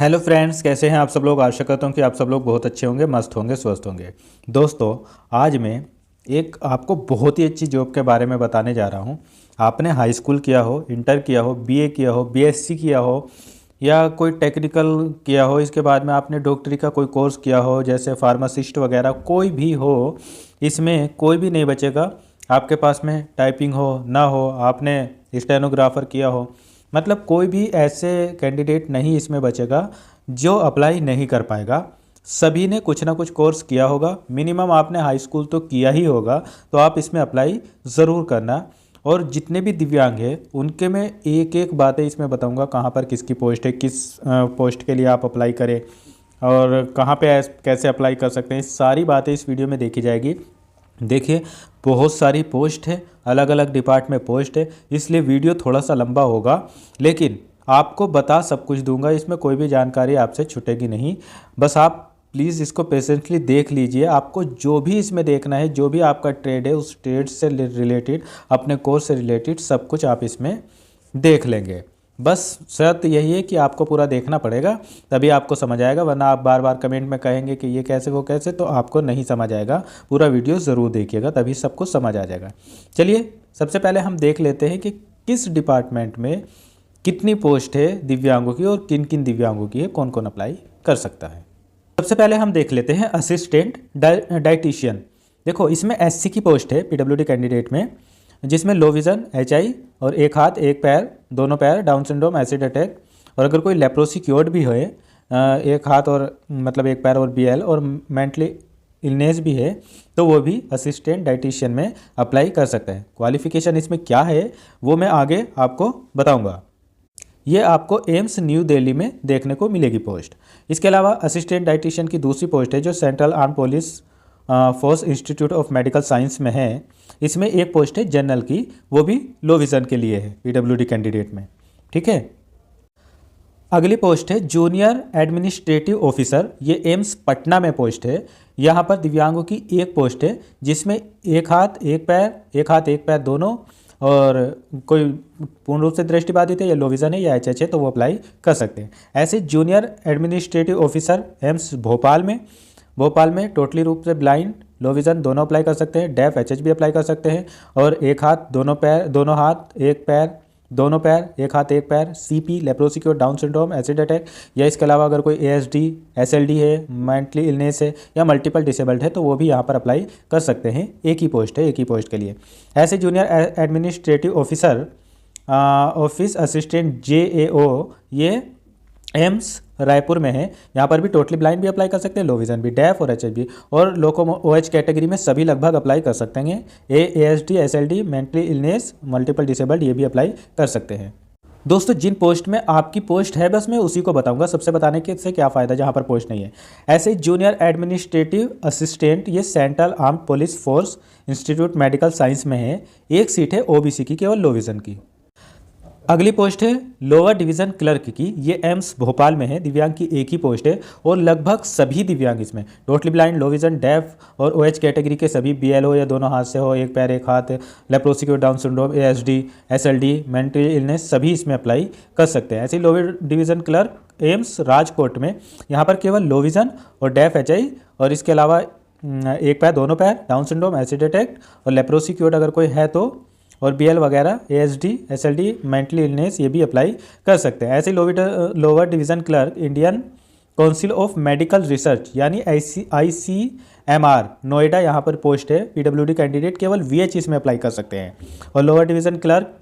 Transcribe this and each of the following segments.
Hello friends, कैसे हैं आप सब लोग। आशा करता हूँ कि आप सब लोग बहुत अच्छे होंगे, मस्त होंगे, स्वस्थ होंगे। दोस्तों, आज मैं एक आपको बहुत ही अच्छी जॉब के बारे में बताने जा रहा हूँ। आपने हाई स्कूल किया हो, इंटर किया हो, बीए किया हो, बीएससी किया हो या कोई टेक्निकल किया हो, इसके बाद में आपने डॉक्टरी का कोई कोर्स किया हो जैसे फार्मासिस्ट वगैरह, कोई भी हो, इसमें कोई भी नहीं बचेगा। आपके पास में टाइपिंग हो ना हो, आपने स्टेनोग्राफर किया हो, मतलब कोई भी ऐसे कैंडिडेट नहीं इसमें बचेगा जो अप्लाई नहीं कर पाएगा। सभी ने कुछ ना कुछ कोर्स किया होगा, मिनिमम आपने हाई स्कूल तो किया ही होगा, तो आप इसमें अप्लाई ज़रूर करना। और जितने भी दिव्यांग हैं उनके मैं एक एक बातें इसमें बताऊंगा, कहाँ पर किसकी पोस्ट है, किस पोस्ट के लिए आप अप्लाई करें और कहाँ पे कैसे अप्लाई कर सकते हैं, सारी बातें इस वीडियो में देखी जाएगी। देखिए, बहुत सारी पोस्ट है, अलग अलग डिपार्ट में पोस्ट है, इसलिए वीडियो थोड़ा सा लंबा होगा, लेकिन आपको बता सब कुछ दूंगा, इसमें कोई भी जानकारी आपसे छूटेगी नहीं। बस आप प्लीज़ इसको पेशेंटली देख लीजिए। आपको जो भी इसमें देखना है, जो भी आपका ट्रेड है, उस ट्रेड से रिलेटेड, अपने कोर्स से रिलेटेड सब कुछ आप इसमें देख लेंगे। बस शर्त यही है कि आपको पूरा देखना पड़ेगा, तभी आपको समझ आएगा, वरना आप बार बार कमेंट में कहेंगे कि ये कैसे वो कैसे, तो आपको नहीं समझ आएगा। पूरा वीडियो ज़रूर देखिएगा, तभी सब कुछ समझ आ जाएगा। चलिए, सबसे पहले हम देख लेते हैं कि किस डिपार्टमेंट में कितनी पोस्ट है दिव्यांगों की और किन किन दिव्यांगों की है, कौन कौन अप्लाई कर सकता है। सबसे पहले हम देख लेते हैं असिस्टेंट डाइटिशियन। देखो, इसमें एससी की पोस्ट है पीडब्ल्यूडी कैंडिडेट में, जिसमें लो विज़न, एचआई और एक हाथ एक पैर, दोनों पैर, डाउन सिंड्रोम, एसिड अटैक, और अगर कोई लेप्रोसी क्योर्ड भी है, एक हाथ और मतलब एक पैर और बीएल और मेंटली इलनेस भी है, तो वो भी असिस्टेंट डाइटिशियन में अप्लाई कर सकता है। क्वालिफिकेशन इसमें क्या है वो मैं आगे आपको बताऊंगा। ये आपको एम्स न्यू दिल्ली में देखने को मिलेगी पोस्ट। इसके अलावा असिस्टेंट डाइटिशियन की दूसरी पोस्ट है जो central arm police force institute of medical science में है। इसमें एक पोस्ट है जनरल की, वो भी लो विज़न के लिए है पीडब्ल्यूडी कैंडिडेट में। ठीक है, अगली पोस्ट है जूनियर एडमिनिस्ट्रेटिव ऑफिसर। ये एम्स पटना में पोस्ट है। यहाँ पर दिव्यांगों की एक पोस्ट है जिसमें एक हाथ एक पैर दोनों, और कोई पूर्ण रूप से दृष्टिबाधित है या लो विज़न है या एचएच है तो वो अप्लाई कर सकते हैं। ऐसे junior administrative officer AIIMS Bhopal में टोटली रूप से ब्लाइंड, लो विज़न दोनों अप्लाई कर सकते हैं। डेफ एचएच भी अप्लाई कर सकते हैं। और एक हाथ दोनों हाथ एक पैर दोनों पैर, एक हाथ एक पैर, CP, leprosy cure, down syndrome, acid attack, या इसके अलावा अगर कोई एएसडी, एसएलडी है, मेंटली इलनेस है या मल्टीपल डिसेबल्ड है तो वो भी यहाँ पर अप्लाई कर सकते हैं। एक ही पोस्ट है, एक ही पोस्ट के लिए। ऐसे junior administrative officer office assistant JAO, ये एम्स रायपुर में है। यहाँ पर भी टोटली ब्लाइंड भी अप्लाई कर सकते हैं, लो विज़न भी, डेफ और एचएच भी, और लोकोमो ओएच कैटेगरी में सभी लगभग अप्लाई कर सकते हैं। ASD, SLD, mentally illness, multiple disabled, ये भी अप्लाई कर सकते हैं। दोस्तों, जिन पोस्ट में आपकी पोस्ट है बस मैं उसी को बताऊंगा, सबसे बताने के से क्या फ़ायदा जहाँ पर पोस्ट नहीं है। ऐसे जूनियर एडमिनिस्ट्रेटिव असिस्टेंट, ये central arm police force institute medical science में है। एक सीट है ओबीसी की, केवल लो विज़न की। अगली पोस्ट है लोअर डिवीज़न क्लर्क की। ये एम्स भोपाल में है। दिव्यांग की एक ही पोस्ट है और लगभग सभी दिव्यांग इसमें टोटली ब्लाइंड, लो विज़न, डेफ और ओएच कैटेगरी के सभी बीएलओ या दोनों हाथ से हो, एक पैर एक हाथ, leprosy cure, down syndrome, ASD, SLD, mental illness, सभी इसमें अप्लाई कर सकते हैं। ऐसे lower division clerk AIIMS Rajkot में, यहाँ पर केवल लो विज़न और डेफ एचआई, और इसके अलावा एक पैर दोनों पैर, डाउन सिंड्रोम, एसिड अटैक और लेप्रोसी क्योर अगर कोई है तो, और बीएल वगैरह, एएसडी, एसएलडी, मेंटली इलनेस, ये भी अप्लाई कर सकते हैं। ऐसे lower division clerk Indian council of medical research यानी आईसीएमआर नोएडा, यहाँ पर पोस्ट है। पीडब्ल्यूडी कैंडिडेट केवल वीएच इसमें अप्लाई कर सकते हैं। और लोअर डिवीज़न क्लर्क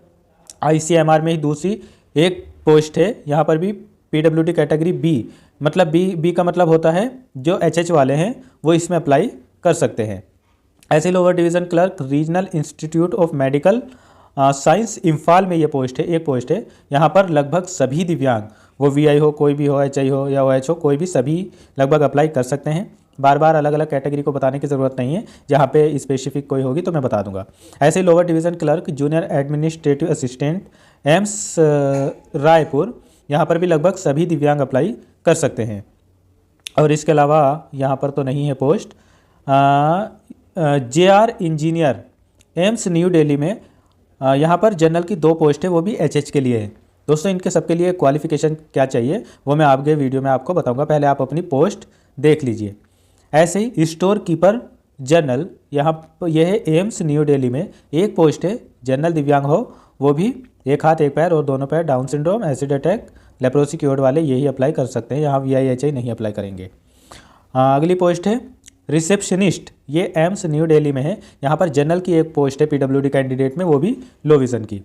आईसीएमआर में ही दूसरी एक पोस्ट है, यहाँ पर भी पीडब्ल्यूडी कैटेगरी बी, मतलब बी का मतलब होता है जो एचएच वाले हैं वो इसमें अप्लाई कर सकते हैं। ऐसे lower division clerk regional institute of medical science Imphal में ये पोस्ट है, एक पोस्ट है। यहाँ पर लगभग सभी दिव्यांग, वो वीआई हो, कोई भी हो, एचआई हो या ओएच हो, कोई भी, सभी लगभग अप्लाई कर सकते हैं। बार बार अलग अलग कैटेगरी को बताने की ज़रूरत नहीं है, जहाँ पे स्पेसिफिक कोई होगी तो मैं बता दूंगा। ऐसे lower division clerk junior administrative assistant AIIMS Raipur, यहाँ पर भी लगभग सभी दिव्यांग अप्लाई कर सकते हैं। और इसके अलावा यहाँ पर तो नहीं है post. JR engineer AIIMS New Delhi में, यहाँ पर जनरल की दो पोस्ट है, वो भी एचएच के लिए है। दोस्तों इनके सबके लिए क्वालिफ़िकेशन क्या चाहिए वो मैं आगे वीडियो में आपको बताऊंगा, पहले आप अपनी पोस्ट देख लीजिए। ऐसे ही स्टोर कीपर जनरल, यहाँ पर यह है एम्स न्यू दिल्ली में, एक पोस्ट है। जनरल दिव्यांग हो, वो भी एक हाथ एक पैर और दोनों पैर, down syndrome, acid attack, leprosy cured वाले यही अप्लाई कर सकते हैं, यहाँ VIHI नहीं अप्लाई करेंगे। अगली पोस्ट है रिसेप्शनिस्ट, ये एम्स न्यू दिल्ली में है। यहाँ पर जनरल की एक पोस्ट है PWD कैंडिडेट में, वो भी लो विज़न की।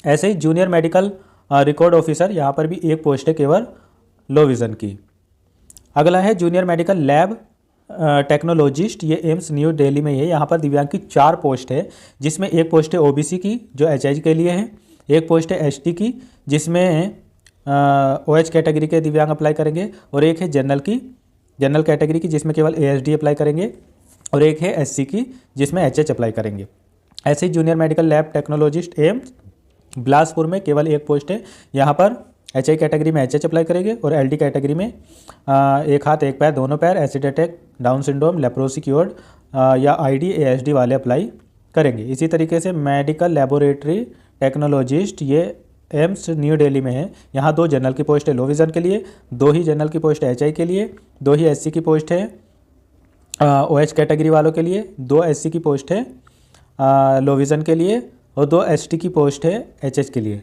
ऐसे ही जूनियर मेडिकल रिकॉर्ड ऑफिसर, यहाँ पर भी एक पोस्ट है केवल लो विज़न की। अगला है जूनियर मेडिकल लैब टेक्नोलॉजिस्ट, ये एम्स न्यू दिल्ली में ही है। यहाँ पर दिव्यांग की 4 पोस्ट है, जिसमें एक पोस्ट है OBC की जो HH के लिए है, एक पोस्ट है ST की जिसमें OH कैटेगरी के दिव्यांग अप्लाई करेंगे, और एक है जनरल कैटेगरी की जिसमें केवल ASD अप्लाई करेंगे, और एक है SC की जिसमें HH अप्लाई करेंगे। ऐसे ही junior medical lab technologist AIIMS Bilaspur में केवल एक पोस्ट है, यहाँ पर HI कैटेगरी में HH अप्लाई करेंगे, और LD कैटेगरी में एक हाथ एक पैर दोनों पैर, acid attack, down syndrome, leprosy cured या ID ASD वाले अप्लाई करेंगे। इसी तरीके से मेडिकल लेबोरेटरी टेक्नोलॉजिस्ट, ये एम्स न्यू दिल्ली में है। यहाँ 2 जनरल की पोस्ट है लो विज़न के लिए, 2 ही जनरल की पोस्ट है HI के लिए, 2 ही SC की पोस्ट है OH कैटेगरी वालों के लिए, 2 SC की पोस्ट है लो विज़न के लिए, और 2 ST की पोस्ट है HH के लिए।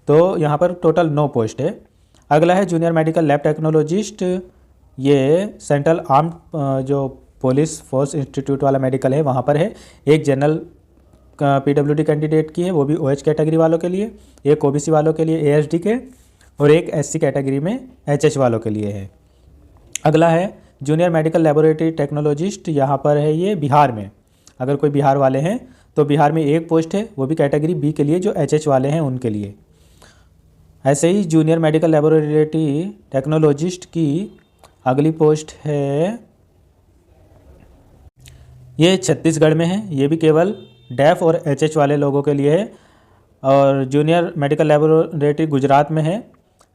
तो यहाँ पर टोटल 9 पोस्ट है। अगला है जूनियर मेडिकल लैब टेक्नोलॉजिस्ट, ये सेंट्रल आर्म जो पुलिस फोर्स इंस्टीट्यूट वाला मेडिकल है वहाँ पर है। एक जनरल PWD कैंडिडेट की है, वो भी OH कैटेगरी वालों के लिए, एक OBC वालों के लिए ASD के, और एक SC कैटेगरी में HH वालों के लिए है। अगला है जूनियर मेडिकल लेबोरेटरी टेक्नोलॉजिस्ट, यहाँ पर है ये बिहार में। अगर कोई बिहार वाले हैं तो बिहार में एक पोस्ट है, वो भी कैटेगरी B के लिए, जो HH वाले हैं उनके लिए। ऐसे ही जूनियर मेडिकल लेबोरेटरी टेक्नोलॉजिस्ट की अगली पोस्ट है, ये छत्तीसगढ़ में है, ये भी केवल डेफ और HH वाले लोगों के लिए है। और जूनियर मेडिकल लेबोरेटरी गुजरात में है,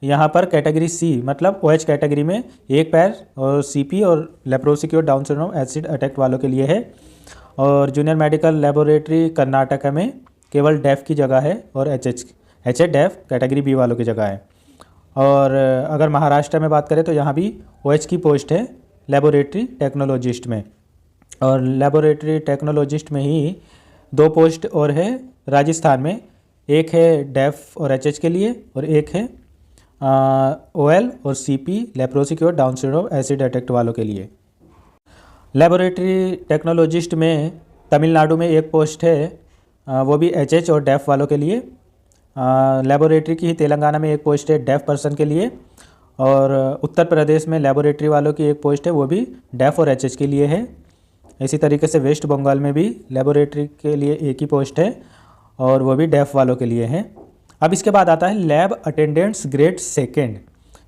यहाँ पर कैटेगरी C मतलब OH कैटेगरी में एक पैर और CP और leprosy cured, down syndrome, acid attack वालों के लिए है। और जूनियर मेडिकल लेबोरेटरी कर्नाटक में केवल डेफ की जगह है, और HH डेफ कैटेगरी B वालों की जगह है। और अगर महाराष्ट्र में बात करें तो यहाँ भी OH की पोस्ट है लेबोरेटरी टेक्नोलॉजिस्ट में, और लेबोरेटरी टेक्नोलॉजिस्ट में ही 2 पोस्ट और है राजस्थान में, एक है डेफ और HH के लिए, और एक है OL और CP leprosy cured, down syndrome, acid attack वालों के लिए। लेबोरेटरी टेक्नोलॉजिस्ट में तमिलनाडु में एक पोस्ट है, वो भी HH और डेफ वालों के लिए। लेबोरेटरी की ही तेलंगाना में एक पोस्ट है डेफ पर्सन के लिए, और उत्तर प्रदेश में लेबोरेटरी वालों की एक पोस्ट है, वो भी डेफ और HH के लिए है। इसी तरीके से वेस्ट बंगाल में भी लेबोरेटरी के लिए एक ही पोस्ट है, और वो भी डेफ वालों के लिए है। अब इसके बाद आता है लैब अटेंडेंट्स ग्रेड 2,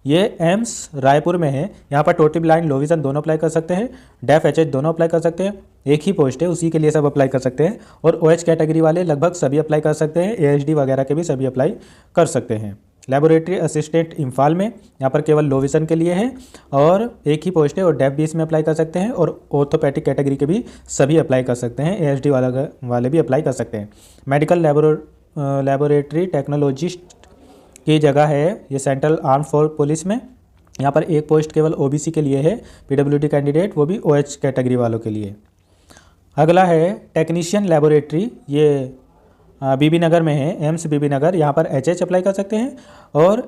ये एम्स रायपुर में है। यहाँ पर टोटली ब्लाइंड लो विज़न दोनों अप्लाई कर सकते हैं, डेफ HH दोनों अप्लाई कर सकते हैं, एक ही पोस्ट है उसी के लिए सब अप्लाई कर सकते हैं। और OH कैटेगरी वाले लगभग सभी अप्लाई कर सकते हैं, ASD वगैरह के भी सभी अप्लाई कर सकते हैं। लेबोरेटरी असिस्टेंट इम्फाल में, यहाँ पर केवल लो विज़न के लिए है और एक ही पोस्ट है, और डेफ भी इसमें अप्लाई कर सकते हैं, और ऑर्थोपैथिक कैटेगरी के भी सभी अप्लाई कर सकते हैं, ASD वाले भी अप्लाई कर सकते हैं। मेडिकल लेबोरेटरी टेक्नोलॉजिस्ट की जगह है ये सेंट्रल आर्म फोर्स पुलिस में, यहाँ पर एक पोस्ट केवल OBC के लिए है, PWD कैंडिडेट, वो भी OH कैटेगरी वालों के लिए। अगला है टेक्नीशियन लेबोरेटरी, ये BB नगर में है, एम्स BB नगर। यहाँ पर HH अप्लाई कर सकते हैं, और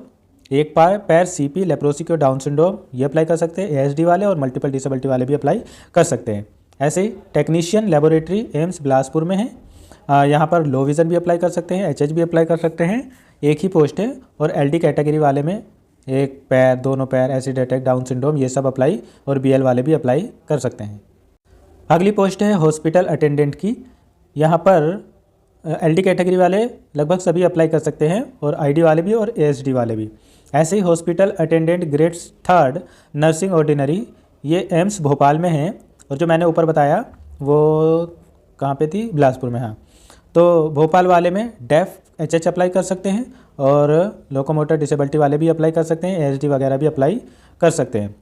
एक पैर CP leprosy cured, down syndrome ये अप्लाई कर सकते हैं, ASD वाले और मल्टीपल डिसेबिलिटी वाले भी अप्लाई कर सकते हैं। ऐसे ही टेक्नीशियन लेबोरेटरी एम्स बिलासपुर में है, यहाँ पर लो विज़न भी अप्लाई कर सकते हैं, HH भी अप्लाई कर सकते हैं, एक ही पोस्ट है, और LD कैटेगरी वाले में एक पैर दोनों पैर, एसिड अटैक, डाउन सिंड्रोम ये सब अप्लाई, और BL वाले भी अप्लाई कर सकते हैं। अगली पोस्ट है हॉस्पिटल अटेंडेंट की, यहाँ पर LD कैटेगरी वाले लगभग सभी अप्लाई कर सकते हैं, और ID वाले भी और ASD वाले भी। ऐसे ही hospital attendant grade 3 nursing ordinary, ये एम्स भोपाल में है, और जो मैंने ऊपर बताया वो कहाँ पे थी, बिलासपुर में। हाँ, तो भोपाल वाले में डेफ HH अप्लाई कर सकते हैं, और लोकोमोटर डिसेबिलिटी वाले भी अप्लाई कर सकते हैं, ASD वगैरह भी अप्लाई कर सकते हैं।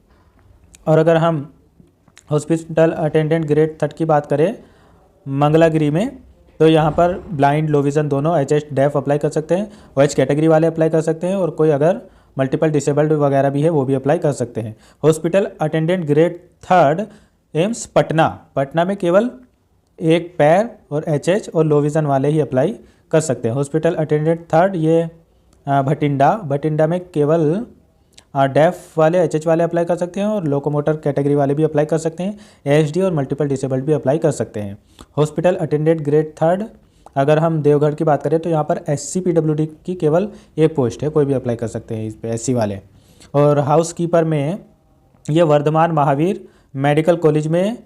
और अगर हम हॉस्पिटल अटेंडेंट ग्रेड 3 की बात करें मंगलागिरी में, तो यहाँ पर ब्लाइंड लो विज़न दोनों एच डेफ अप्लाई कर सकते हैं, OH कैटेगरी वाले अप्लाई कर सकते हैं, और कोई अगर मल्टीपल डिसेबल्ड वगैरह भी है वो भी अप्लाई कर सकते हैं। Hospital attendant grade 3 AIIMS Patna, Patna में केवल एक पैर और HH और लो विज़न वाले ही अप्लाई कर सकते हैं। हॉस्पिटल अटेंडेंट 3 ये भटिंडा में केवल डेफ वाले HH वाले अप्लाई कर सकते हैं, और लोकोमोटर कैटेगरी वाले भी अप्लाई कर सकते हैं। ASD और मल्टीपल डिसेबल्ड भी अप्लाई कर सकते हैं। हॉस्पिटल अटेंडेंट ग्रेड 3 अगर हम देवघर की बात करें तो यहाँ पर SC PWD की केवल एक पोस्ट है, कोई भी अप्लाई कर सकते हैं इस पर SC वाले। और हाउस कीपर में ये वर्धमान महावीर मेडिकल कॉलेज में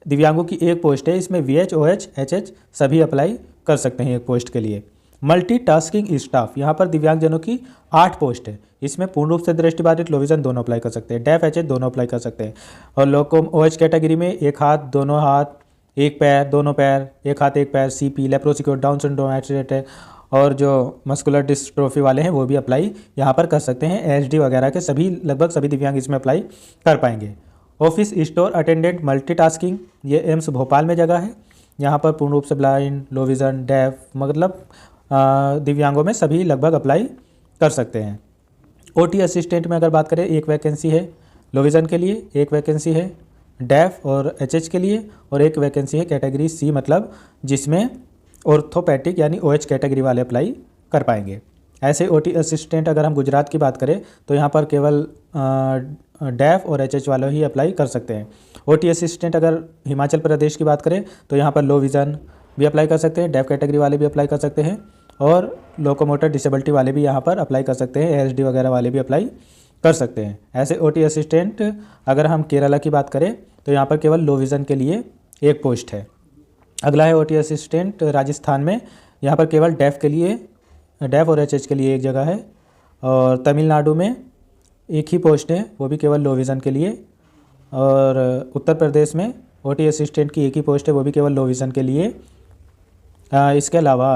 दिव्यांगों की एक पोस्ट है, इसमें VH OH HH सभी अप्लाई कर सकते हैं एक पोस्ट के लिए। मल्टीटास्किंग स्टाफ, यहाँ पर दिव्यांगजनों की 8 पोस्ट है, इसमें पूर्ण रूप से दृष्टिबाधित लो विज़न दोनों अप्लाई कर सकते हैं, डेफ HH दोनों अप्लाई कर सकते हैं। और लोकोम OH कैटेगरी में एक हाथ, दोनों हाथ, एक पैर, दोनों पैर, एक हाथ एक पैर, CP, लेप्रोसिक्योर, डाउन सिंड्रोम, एटरेट, और जो मस्कुलर डिस्ट्रोफी वाले हैं वो भी अप्लाई यहाँ पर कर सकते हैं। ASD वगैरह के सभी लगभग सभी दिव्यांग इसमें अप्लाई कर पाएंगे। ऑफिस स्टोर अटेंडेंट मल्टीटास्किंग, ये एम्स भोपाल में जगह है, यहाँ पर पूर्ण रूप से ब्लाइंड, लो विज़न, डेफ मतलब दिव्यांगों में सभी लगभग अप्लाई कर सकते हैं। OT असिस्टेंट में अगर बात करें एक वैकेंसी है लो विज़न के लिए, एक वैकेंसी है डेफ और HH के लिए, और एक वैकेंसी है कैटेगरी C मतलब जिसमें ऑर्थोपैटिक यानी OH कैटेगरी वाले अप्लाई कर पाएंगे। ऐसे OT असिस्टेंट अगर हम गुजरात की बात करें तो यहाँ पर केवल डेफ और HH वाले ही अप्लाई कर सकते हैं। OT असिस्टेंट अगर हिमाचल प्रदेश की बात करें तो यहाँ पर लो विज़न भी अप्लाई कर सकते हैं, डेफ कैटेगरी वाले भी अप्लाई कर सकते हैं, और लोकोमोटर डिसेबिलिटी वाले भी यहाँ पर अप्लाई कर सकते हैं, ASD वगैरह वाले भी अप्लाई कर सकते हैं। ऐसे OT असिस्टेंट अगर हम केरला की बात करें तो यहाँ पर केवल लो विज़न के लिए एक पोस्ट है। अगला है OT असिस्टेंट राजस्थान में, यहाँ पर केवल डेफ के लिए, डेफ और HH के लिए एक जगह है, और तमिलनाडु में एक ही पोस्ट है वो भी केवल लो विज़न के लिए, और उत्तर प्रदेश में OT असिस्टेंट की एक ही पोस्ट है वो भी केवल लो विज़न के लिए। इसके अलावा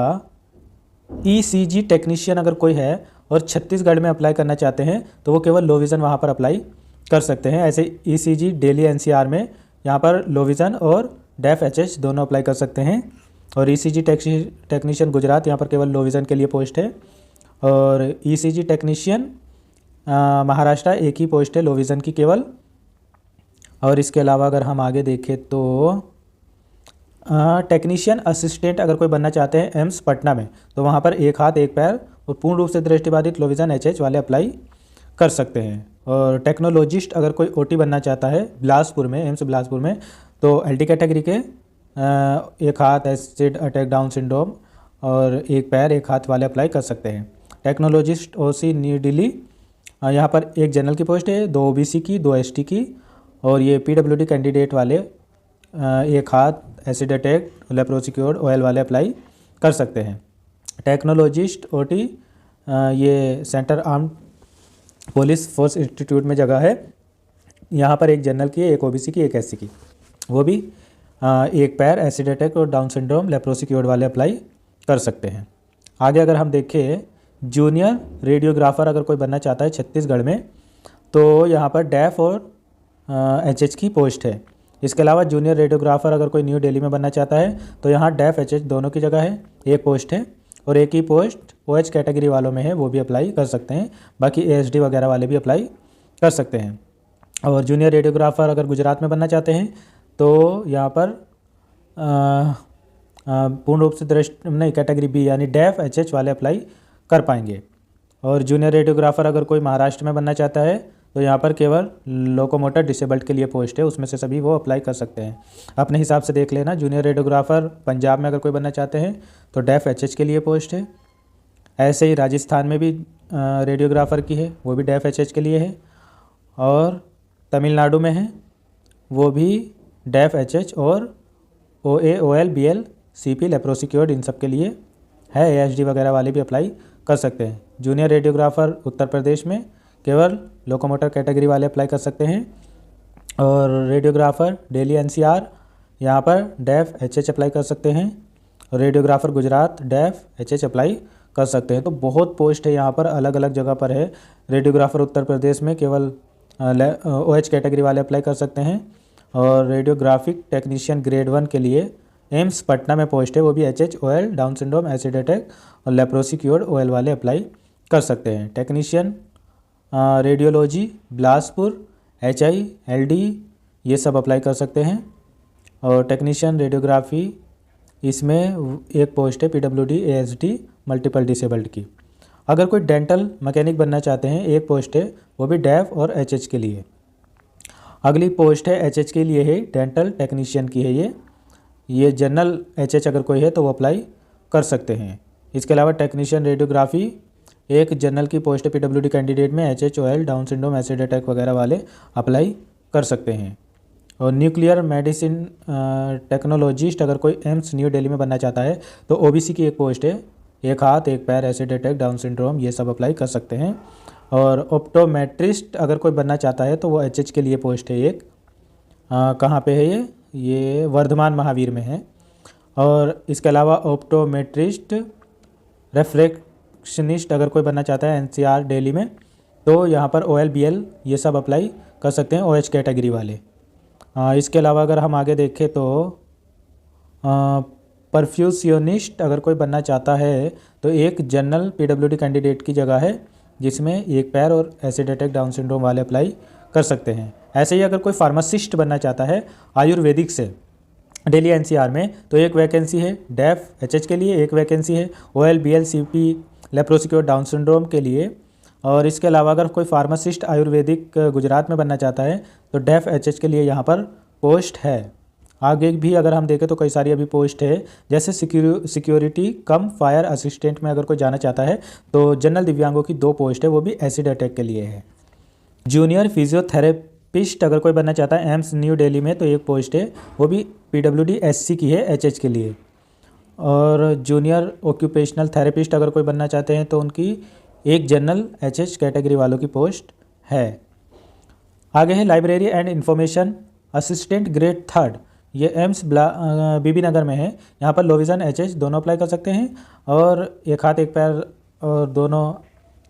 ECG टेक्नीशियन अगर कोई है और छत्तीसगढ़ में अप्लाई करना चाहते हैं तो वो केवल लो विज़न वहाँ पर अप्लाई कर सकते हैं। ऐसे ECG दिल्ली NCR में यहाँ पर लो विज़न और डेफ HH दोनों अप्लाई कर सकते हैं। और ECG टेक्नीशियन गुजरात, यहाँ पर केवल लो विज़न के लिए पोस्ट है। और ECG टेक्नीशियन महाराष्ट्र एक ही पोस्ट है लो विज़न की केवल। और इसके अलावा अगर हम आगे देखें तो टेक्नीशियन असिस्टेंट अगर कोई बनना चाहते हैं एम्स पटना में तो वहाँ पर एक हाथ एक पैर और पूर्ण रूप से दृष्टिबाधित लो विज़न HH वाले अप्लाई कर सकते हैं। और टेक्नोलॉजिस्ट अगर कोई OT बनना चाहता है बिलासपुर में, एम्स बिलासपुर में, तो LD कैटेगरी के एक हाथ, एसिड अटैक, डाउन सिंड्रोम और एक पैर एक हाथ वाले अप्लाई कर सकते हैं। टेक्नोलॉजिस्ट OC न्यू दिल्ली, यहाँ पर एक जनरल की पोस्ट है, 2 OBC की, 2 ST की, और ये PWD कैंडिडेट वाले एक हाथ, एसिड अटैक, लेप्रोसिक्योर, OL वाले अप्लाई कर सकते हैं। टेक्नोलॉजिस्ट OT ये centre armed police force institute में जगह है, यहाँ पर एक जनरल की, एक OBC की, एक SC की, वो भी एक पैर, एसिड अटैक और डाउन सिंड्रोम, लेप्रोसिक्योर वाले अप्लाई कर सकते हैं। आगे अगर हम देखें जूनियर रेडियोग्राफर अगर कोई बनना चाहता है छत्तीसगढ़ में तो यहाँ पर डेफ और HH की पोस्ट है। इसके अलावा जूनियर रेडियोग्राफर अगर कोई न्यू दिल्ली में बनना चाहता है तो यहाँ डेफ HH दोनों की जगह है, एक पोस्ट है, और एक ही पोस्ट OH कैटेगरी वालों में है वो भी अप्लाई कर सकते हैं। बाकी ASD वगैरह वाले भी अप्लाई कर सकते हैं। और जूनियर रेडियोग्राफर अगर गुजरात में बनना चाहते हैं तो यहाँ पर पूर्ण रूप से नहीं कैटेगरी B यानी डेफ HH वाले अप्लाई कर पाएंगे। और जूनियर रेडियोग्राफर अगर कोई महाराष्ट्र में बनना चाहता है तो यहाँ पर केवल लोकोमोटर डिसेबल्ड के लिए पोस्ट है, उसमें से सभी वो अप्लाई कर सकते हैं। अपने हिसाब से देख लेना। जूनियर रेडियोग्राफर पंजाब में अगर कोई बनना चाहते हैं तो डेफ HH के लिए पोस्ट है। ऐसे ही राजस्थान में भी रेडियोग्राफर की है, वो भी डेफ HH के लिए है। और तमिलनाडु में है वो भी डेफ HH और OA OL BL CP लेप्रोसिक्योर इन सब के लिए है। ASD वगैरह वाले भी अप्लाई कर सकते हैं। जूनियर रेडियोग्राफर उत्तर प्रदेश में केवल लोकोमोटर कैटेगरी वाले अप्लाई कर सकते हैं। और रेडियोग्राफर दिल्ली NCR यहाँ पर डेफ HH अप्लाई कर सकते हैं। रेडियोग्राफर गुजरात डेफ HH अप्लाई कर सकते हैं। तो बहुत पोस्ट है यहाँ पर, अलग अलग जगह पर है। रेडियोग्राफर उत्तर प्रदेश में केवल OH कैटेगरी वाले अप्लाई कर सकते हैं। और रेडियोग्राफिक टेक्नीशियन ग्रेड 1 के लिए एम्स पटना में पोस्ट है वो भी HHOL down syndrome, acid attack और लेप्रोसी क्योर्ड OL वाले अप्लाई कर सकते हैं। टेक्नीशियन रेडियोलॉजी बिलासपुर, HILD ये सब अप्लाई कर सकते हैं। और टेक्नीशियन रेडियोग्राफी इसमें एक पोस्ट है PWD ASD मल्टीपल डिसेबल्ड की। अगर कोई डेंटल मैकेनिक बनना चाहते हैं एक पोस्ट है वो भी डेफ और HH के लिए। अगली पोस्ट है HH के लिए है, डेंटल टेक्नीशियन की है ये जनरल HH अगर कोई है तो वो अप्लाई कर सकते हैं। इसके अलावा टेक्नीशियन रेडियोग्राफी एक जनरल की पोस्ट है PWD कैंडिडेट में HHOL down syndrome, acid attack वगैरह वाले अप्लाई कर सकते हैं। और न्यूक्लियर मेडिसिन टेक्नोलॉजिस्ट अगर कोई एम्स न्यू दिल्ली में बनना चाहता है तो OBC की एक पोस्ट है, एक हाथ एक पैर, एसिड अटैक, डाउन सिंड्रोम ये सब अप्लाई कर सकते हैं। और ऑप्टोमेट्रिस्ट अगर कोई बनना चाहता है तो वो HH के लिए पोस्ट है एक। कहाँ पे है ये वर्धमान महावीर में है। और इसके अलावा ऑप्टोमेट्रिस्ट रेफ्रेक्शनिस्ट अगर कोई बनना चाहता है NCR दिल्ली में तो यहाँ पर OL BL ये सब अप्लाई कर सकते हैं OH कैटेगरी वाले। इसके अलावा अगर हम आगे देखें तो परफ्यूसियोनिस्ट अगर कोई बनना चाहता है तो एक जनरल PWD कैंडिडेट की जगह है जिसमें एक पैर और एसिड अटैक डाउन सिंड्रोम वाले अप्लाई कर सकते हैं। ऐसे ही अगर कोई फार्मासिस्ट बनना चाहता है आयुर्वेदिक से दिल्ली NCR में तो एक वैकेंसी है डेफ HH के लिए, एक वैकेंसी है OL BL CP leprosy cured down syndrome के लिए। और इसके अलावा अगर कोई फार्मासिस्ट आयुर्वेदिक गुजरात में बनना चाहता है तो डेफ HH के लिए यहाँ पर पोस्ट है। आगे भी अगर हम देखें तो कई सारी अभी पोस्ट है, जैसे सिक्योरिटी कम फायर असिस्टेंट में अगर कोई जाना चाहता है तो जनरल दिव्यांगों की 2 पोस्ट है वो भी एसिड अटैक के लिए है। जूनियर फिजियोथेरेपिस्ट अगर कोई बनना चाहता है एम्स न्यू दिल्ली में तो एक पोस्ट है वो भी PWD SC की है HH के लिए। और जूनियर ऑक्यूपेशनल थेरेपिस्ट अगर कोई बनना चाहते हैं तो उनकी एक जनरल HH कैटेगरी वालों की पोस्ट है। आगे है library and information assistant grade 3, ये एम्स BB नगर में है। यहाँ पर लोविजन HH दोनों अप्लाई कर सकते हैं और एक हाथ एक पैर और दोनों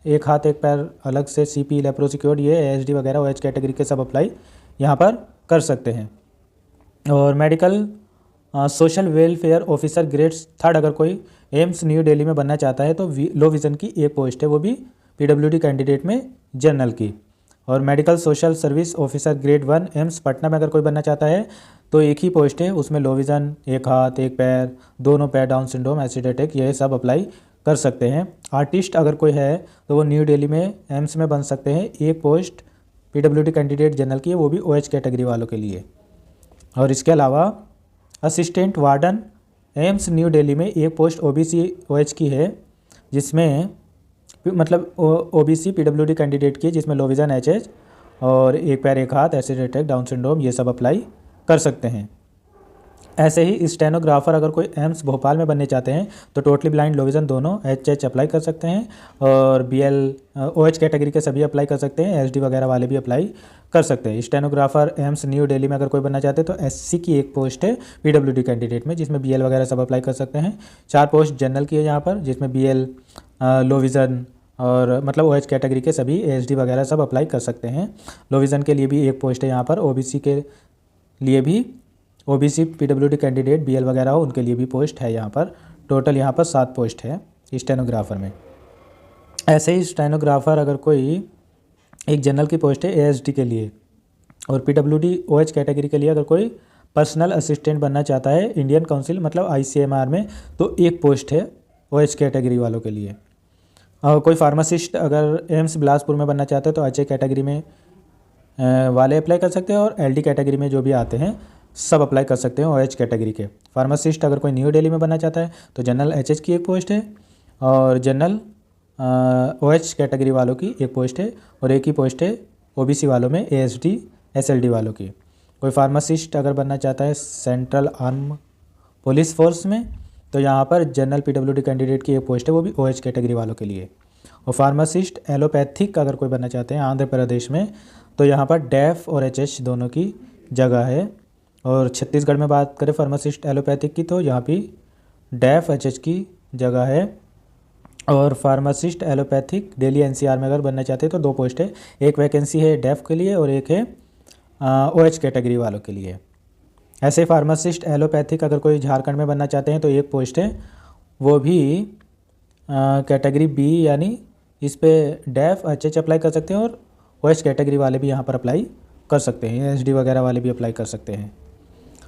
एक हाथ एक पैर अलग से CP लेप्रोसी क्योर्ड ये ASD वगैरह OH कैटेगरी के सब अप्लाई यहाँ पर कर सकते हैं। और medical social welfare officer grade 3 अगर कोई एम्स न्यू दिल्ली में बनना चाहता है तो लो विज़न की एक पोस्ट है वो भी PWD कैंडिडेट में जनरल की। और medical social service officer grade 1 AIIMS Patna में अगर कोई बनना चाहता है तो एक ही पोस्ट है, उसमें लो विज़न, एक हाथ एक पैर, दोनों पैर, डाउन सिंड्रोम, एसिड अटैक ये सब अप्लाई कर सकते हैं। आर्टिस्ट अगर कोई है तो वो न्यू दिल्ली में एम्स में बन सकते हैं, एक पोस्ट PWD कैंडिडेट जनरल की है वो भी OH कैटेगरी वालों के लिए। और इसके अलावा assistant warden AIIMS New Delhi में एक पोस्ट OBC OH की है जिसमें मतलब OBC PWD कैंडिडेट की है जिसमें लो विज़न HH और एक पैर एक हाथ, एसिड अटैक, डाउन सिंड्रोम ये सब अप्लाई कर सकते हैं। ऐसे ही स्टेनोग्राफर अगर कोई एम्स भोपाल में बनने चाहते हैं तो टोटली ब्लाइंड लो विज़न दोनों HH अप्लाई कर सकते हैं और BL OH कैटेगरी के सभी अप्लाई कर सकते हैं, SD वगैरह वाले भी अप्लाई कर सकते हैं। स्टेनोग्राफर एम्स न्यू दिल्ली में अगर कोई बनना चाहते हैं तो SC की एक पोस्ट है PWD कैंडिडेट में जिसमें BL वगैरह सब अप्लाई कर सकते हैं। 4 पोस्ट जनरल की है यहाँ पर जिसमें BL लो विज़न और मतलब OH कैटेगरी के सभी ASD वगैरह सब अप्लाई कर सकते हैं। लो विज़न के लिए भी एक पोस्ट है यहाँ पर, OBC के लिए भी OBC PWD कैंडिडेट BL वगैरह हो उनके लिए भी पोस्ट है यहाँ पर। टोटल यहाँ पर 7 पोस्ट है स्टेनोग्राफर में। ऐसे ही स्टेनोग्राफर अगर कोई एक जनरल की पोस्ट है ASD के लिए और PWD OH कैटेगरी के लिए अगर कोई पर्सनल असिस्टेंट बनना चाहता है इंडियन काउंसिल मतलब ICMR में तो एक पोस्ट है OH कैटेगरी वालों के लिए। और कोई फार्मासिस्ट अगर एम्स बिलासपुर में बनना चाहते हैं तो HA कैटेगरी में वाले अप्लाई कर सकते हैं और LD कैटेगरी में जो भी आते हैं सब अप्लाई कर सकते हैं OH कैटेगरी के। फार्मासिस्ट अगर कोई न्यू दिल्ली में बनना चाहता है तो जनरल HH की एक पोस्ट है और जनरल OH कैटेगरी वालों की एक पोस्ट है और एक ही पोस्ट है OBC वालों में ASD SLD वालों की। कोई फार्मासिस्ट अगर बनना चाहता है सेंट्रल आर्म पुलिस फोर्स में तो यहाँ पर जनरल PWD कैंडिडेट की एक पोस्ट है वो भी OH कैटेगरी वालों के लिए। और फार्मासिस्ट एलोपैथिक अगर कोई बनना चाहते हैं आंध्र प्रदेश में तो यहाँ पर डेफ और HH दोनों की जगह है। और छत्तीसगढ़ में बात करें फार्मासिस्ट एलोपैथिक की तो यहाँ भी डेफ HH की जगह है। और फार्मासिस्ट एलोपैथिक दिल्ली NCR में अगर बनना चाहते हैं तो 2 पोस्ट है, एक वैकेंसी है डेफ के लिए और एक है OH कैटेगरी वालों के लिए। ऐसे फार्मासिस्ट एलोपैथिक अगर कोई झारखंड में बनना चाहते हैं तो एक पोस्ट है, वो भी कैटेगरी बी, यानी इस पे डेफ एच अप्लाई कर सकते हैं, और ओएच कैटेगरी वाले भी यहाँ पर अप्लाई कर सकते हैं, एसडी वगैरह वाले भी अप्लाई कर सकते हैं।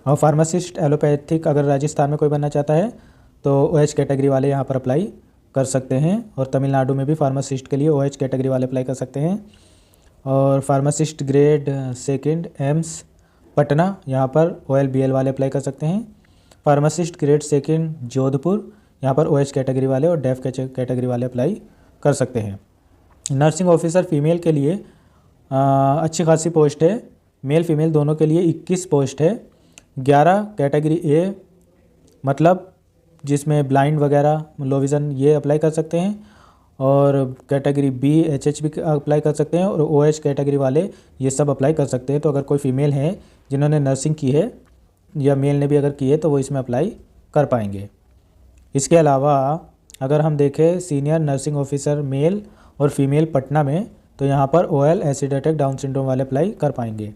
और फार्मासिस्ट एलोपैथिक अगर राजस्थान में कोई बनना चाहता है तो ओएच कैटेगरी वाले यहाँ पर अप्लाई कर सकते हैं, और तमिलनाडु में भी फार्मासिस्ट के लिए ओएच कैटेगरी वाले अप्लाई कर सकते हैं। और pharmacist grade second AIIMS Patna, यहाँ पर OLBL वाले अप्लाई कर सकते हैं। फार्मासिस्ट ग्रेड सेकंड जोधपुर, यहाँ पर OH कैटेगरी वाले और डेफ कैटेगरी वाले अप्लाई कर सकते हैं। नर्सिंग ऑफिसर फीमेल के लिए अच्छी खासी पोस्ट है, मेल फीमेल दोनों के लिए 21 पोस्ट है। 11 कैटेगरी ए, मतलब जिसमें ब्लाइंड वगैरह लो विज़न ये अप्लाई कर सकते हैं, और कैटेगरी बी HH भी अप्लाई कर सकते हैं, और OH कैटेगरी वाले ये सब अप्लाई कर सकते हैं। तो अगर कोई फीमेल है जिन्होंने नर्सिंग की है या मेल ने भी अगर की है तो वो इसमें अप्लाई कर पाएंगे। इसके अलावा अगर हम देखें सीनियर नर्सिंग ऑफिसर मेल और फीमेल पटना में, तो यहाँ पर OL acid attack down syndrome वाले अप्लाई कर पाएंगे।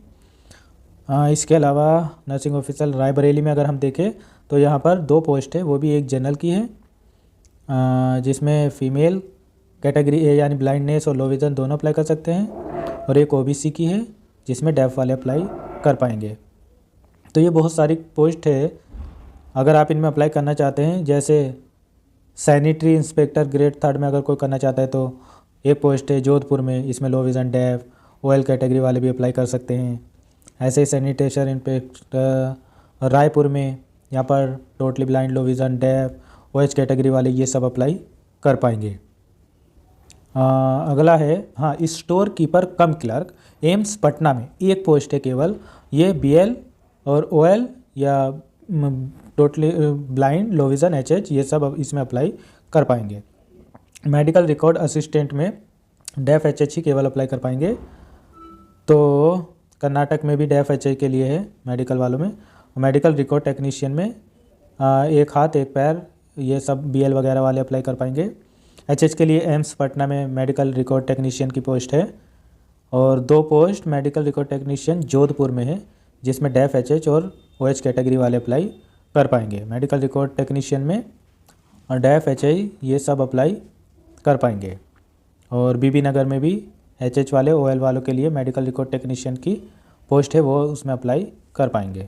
इसके अलावा नर्सिंग ऑफिसर रायबरेली में अगर हम देखें तो यहाँ पर 2 पोस्ट है, वो भी एक जनरल की है जिसमें फ़ीमेल कैटेगरी ए यानी ब्लाइंडनेस और लो विज़न दोनों अप्लाई कर सकते हैं, और एक OBC की है जिसमें डेफ वाले अप्लाई कर पाएंगे। तो ये बहुत सारी पोस्ट है, अगर आप इनमें अप्लाई करना चाहते हैं, जैसे सैनिटरी इंस्पेक्टर ग्रेड 3 में अगर कोई करना चाहता है तो एक पोस्ट है जोधपुर में, इसमें लो विज़न डेफ OL कैटेगरी वाले भी अप्लाई कर सकते हैं। ऐसे ही सैनिटेशन इंस्पेक्टर रायपुर में, यहाँ पर टोटली ब्लाइंड लो विज़न डेफ OH कैटेगरी वाले ये सब अप्लाई कर पाएंगे। अगला है स्टोर कीपर कम क्लर्क, एम्स पटना में एक पोस्ट है केवल, ये BL और OL या टोटली ब्लाइंड लो विज़न HH ये सब अब इसमें अप्लाई कर पाएंगे। मेडिकल रिकॉर्ड असिस्टेंट में डेफ HH ही केवल अप्लाई कर पाएंगे। तो कर्नाटक में भी डेफ HH के लिए है मेडिकल वालों में। मेडिकल रिकॉर्ड टेक्नीशियन में एक हाथ एक पैर ये सब BL वगैरह वाले अप्लाई कर पाएंगे। HH के लिए एम्स पटना में मेडिकल रिकॉर्ड टेक्नीशियन की पोस्ट है, और 2 post medical record technician Jodhpur में है जिसमें डेफ HH और OH कैटेगरी वाले अप्लाई कर पाएंगे। मेडिकल रिकॉर्ड टेक्नीशियन में डेफ HI ये सब अप्लाई कर पाएंगे। और BB नगर में भी HH वाले OL वालों के लिए मेडिकल रिकॉर्ड टेक्नीशियन की पोस्ट है, वो उसमें अप्लाई कर पाएंगे।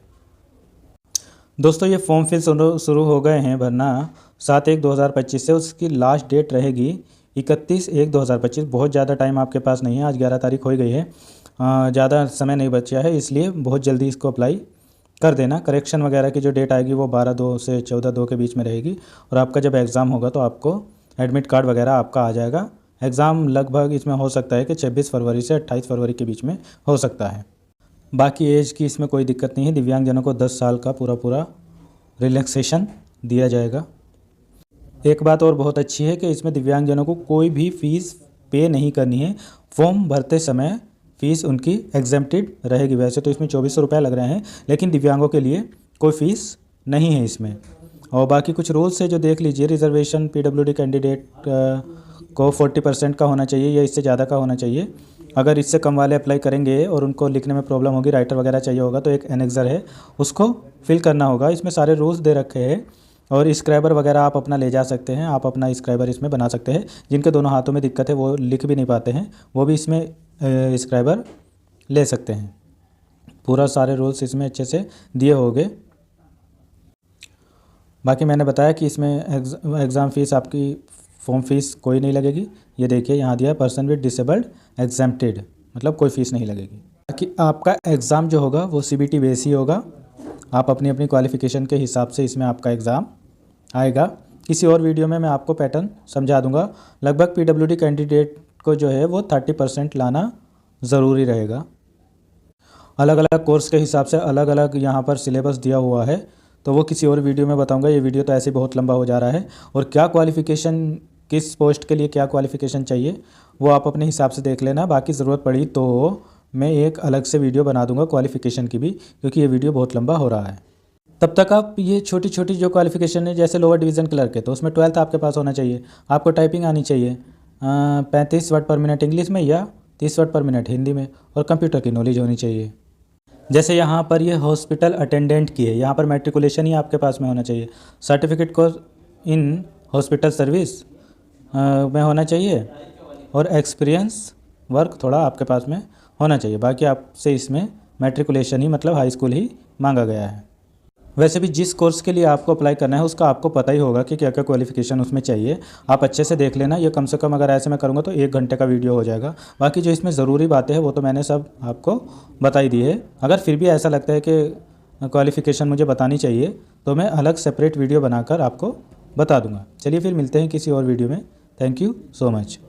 दोस्तों ये फॉर्म फिल शुरू हो गए हैं भरना 7/1/2025 से, उसकी लास्ट डेट रहेगी 31/1/2025। बहुत ज़्यादा टाइम आपके पास नहीं है, आज 11 तारीख हो गई है, ज़्यादा समय नहीं बचा है, इसलिए बहुत जल्दी इसको अप्लाई कर देना। करेक्शन वगैरह की जो डेट आएगी वो 12/2 से 14/2 के बीच में रहेगी, और आपका जब एग्ज़ाम होगा तो आपको एडमिट कार्ड वगैरह आपका आ जाएगा। एग्ज़ाम लगभग इसमें हो सकता है कि 26 फरवरी से 28 फरवरी के बीच में हो सकता है। बाकी एज की इसमें कोई दिक्कत नहीं है, दिव्यांगजनों को 10 साल का पूरा रिलैक्सेशन दिया जाएगा। एक बात और बहुत अच्छी है कि इसमें दिव्यांगजनों को कोई भी फ़ीस पे नहीं करनी है। फॉर्म भरते समय फ़ीस उनकी एग्जेम्प्टेड रहेगी। वैसे तो इसमें 2400 रुपये लग रहे हैं, लेकिन दिव्यांगों के लिए कोई फ़ीस नहीं है इसमें। और बाकी कुछ रूल्स है जो देख लीजिए। रिजर्वेशन PWD कैंडिडेट को 40% का होना चाहिए या इससे ज़्यादा का होना चाहिए। अगर इससे कम वाले अप्लाई करेंगे और उनको लिखने में प्रॉब्लम होगी, राइटर वगैरह चाहिए होगा, तो एक एनेक्सर है उसको फिल करना होगा। इसमें सारे रूल्स दे रखे हैं, और स्क्राइबर वगैरह आप अपना ले जा सकते हैं, आप अपना स्क्राइबर इसमें बना सकते हैं। जिनके दोनों हाथों में दिक्कत है, वो लिख भी नहीं पाते हैं, वो भी इसमें स्क्राइबर ले सकते हैं। पूरा सारे रूल्स इसमें अच्छे से दिए होंगे। बाकी मैंने बताया कि इसमें एग्ज़ाम फ़ीस आपकी फॉर्म फीस कोई नहीं लगेगी। ये देखिए यहाँ दिया है पर्सन विद डिसेबल्ड एग्जेम्प्टेड, मतलब कोई फ़ीस नहीं लगेगी। बाकी आपका एग्ज़ाम जो होगा वो CBT बेस ही होगा। आप अपनी अपनी क्वालिफ़िकेशन के हिसाब से इसमें आपका एग्ज़ाम आएगा। किसी और वीडियो में मैं आपको पैटर्न समझा दूंगा। लगभग PWD कैंडिडेट को जो है वो 30% लाना ज़रूरी रहेगा। अलग अलग कोर्स के हिसाब से अलग अलग यहाँ पर सिलेबस दिया हुआ है, तो वो किसी और वीडियो में बताऊंगा। ये वीडियो तो ऐसे बहुत लंबा हो जा रहा है। और क्या क्वालिफ़िकेशन, किस पोस्ट के लिए क्या क्वालिफ़िकेशन चाहिए वो आप अपने हिसाब से देख लेना। बाकी ज़रूरत पड़ी तो मैं एक अलग से वीडियो बना दूंगा क्वालिफ़िकेशन की भी, क्योंकि ये वीडियो बहुत लंबा हो रहा है। तब तक आप ये छोटी छोटी जो क्वालिफ़िकेशन है, जैसे लोअर डिवीज़न क्लर्क है तो उसमें 12th आपके पास होना चाहिए। आपको टाइपिंग आनी चाहिए 35 वर्ड पर मिनट इंग्लिश में या 30 वर्ड पर मिनट हिंदी में, और कंप्यूटर की नॉलेज होनी चाहिए। जैसे यहाँ पर ये हॉस्पिटल अटेंडेंट की है, यहाँ पर मैट्रिकुलेशन ही आपके पास में होना चाहिए। Certificate course in hospital service में होना चाहिए, और एक्सपीरियंस वर्क थोड़ा आपके पास में होना चाहिए। बाकी आपसे इसमें मैट्रिकुलेशन ही मतलब हाई स्कूल ही मांगा गया है। वैसे भी जिस कोर्स के लिए आपको अप्लाई करना है उसका आपको पता ही होगा कि क्या क्या क्वालिफ़िकेशन उसमें चाहिए। आप अच्छे से देख लेना, ये कम से कम अगर ऐसे मैं करूँगा तो 1 घंटे का वीडियो हो जाएगा। बाकी जो इसमें ज़रूरी बातें हैं वो तो मैंने सब आपको बताई दी है। अगर फिर भी ऐसा लगता है कि क्वालिफ़िकेशन मुझे बतानी चाहिए तो मैं अलग सेपरेट वीडियो बनाकर आपको बता दूँगा। चलिए फिर मिलते हैं किसी और वीडियो में। Thank you so much.